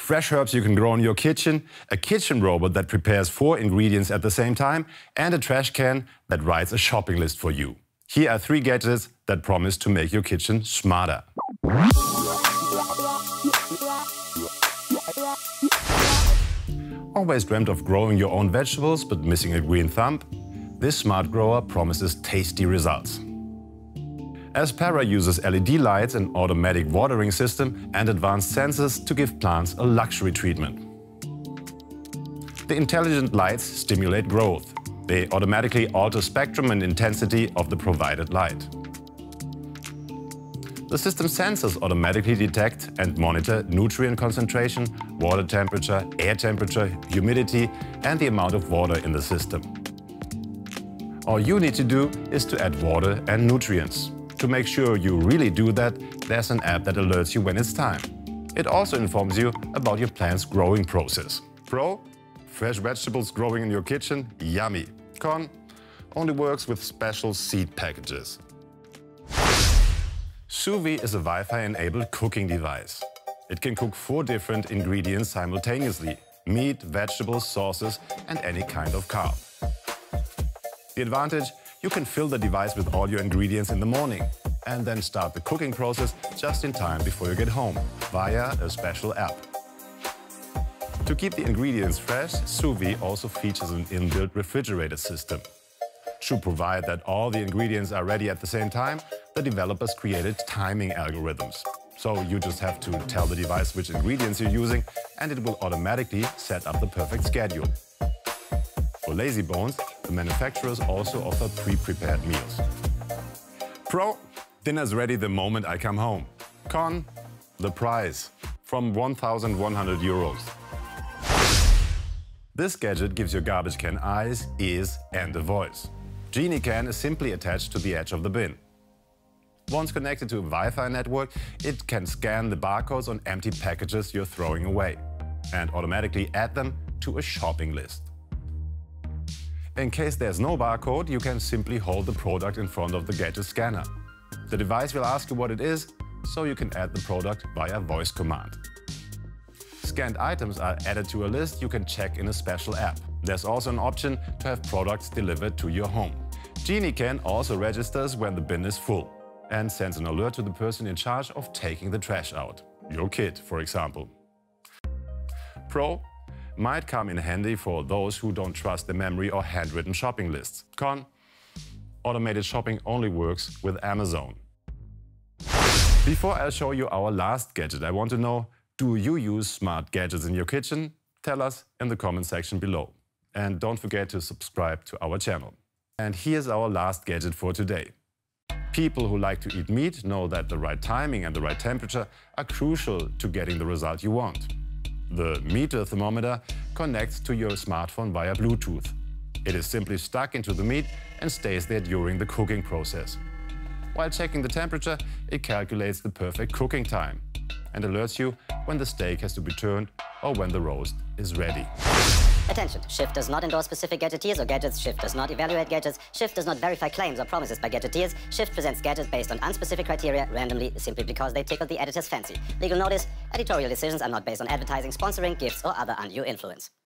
fresh herbs you can grow in your kitchen, a kitchen robot that prepares 4 ingredients at the same time, and a trash can that writes a shopping list for you. Here are 3 gadgets that promise to make your kitchen smarter. Always dreamt of growing your own vegetables but missing a green thumb? This smart grower promises tasty results. Aspera uses LED lights, an automatic watering system and advanced sensors to give plants a luxury treatment. The intelligent lights stimulate growth. They automatically alter spectrum and intensity of the provided light. The system sensors automatically detect and monitor nutrient concentration, water temperature, air temperature, humidity and the amount of water in the system. All you need to do is to add water and nutrients. To make sure you really do that, there's an app that alerts you when it's time. It also informs you about your plant's growing process. Pro: fresh vegetables growing in your kitchen, yummy. Con: only works with special seed packages. Suvi is a Wi-Fi-enabled cooking device. It can cook 4 different ingredients simultaneously: meat, vegetables, sauces and any kind of carb. The advantage: you can fill the device with all your ingredients in the morning and then start the cooking process just in time before you get home via a special app. To keep the ingredients fresh, Suvi also features an inbuilt refrigerator system. To provide that all the ingredients are ready at the same time, the developers created timing algorithms. So you just have to tell the device which ingredients you're using and it will automatically set up the perfect schedule. For lazy bones, the manufacturers also offer pre-prepared meals. Pro: dinner's ready the moment I come home. Con: the price, from 1,100 euros. This gadget gives your garbage can eyes, ears and a voice. Genie can is simply attached to the edge of the bin. Once connected to a Wi-Fi network, it can scan the barcodes on empty packages you're throwing away and automatically add them to a shopping list. In case there's no barcode, you can simply hold the product in front of the gadget scanner. The device will ask you what it is, so you can add the product via voice command. Scanned items are added to a list you can check in a special app. There's also an option to have products delivered to your home. Genie can also registers when the bin is full and sends an alert to the person in charge of taking the trash out. Your kid, for example. Pro: might come in handy for those who don't trust the memory or handwritten shopping lists. Con: automated shopping only works with Amazon. Before I show you our last gadget, I want to know, do you use smart gadgets in your kitchen? Tell us in the comment section below. And don't forget to subscribe to our channel. And here's our last gadget for today. People who like to eat meat know that the right timing and the right temperature are crucial to getting the result you want. The meter thermometer connects to your smartphone via Bluetooth. It is simply stuck into the meat and stays there during the cooking process. While checking the temperature, it calculates the perfect cooking time and alerts you when the steak has to be turned or when the roast is ready. Attention! Shift does not endorse specific gadgeteers or gadgets. Shift does not evaluate gadgets. Shift does not verify claims or promises by gadgeteers. Shift presents gadgets based on unspecific criteria randomly simply because they tickle the editor's fancy. Legal notice: editorial decisions are not based on advertising, sponsoring, gifts or other undue influence.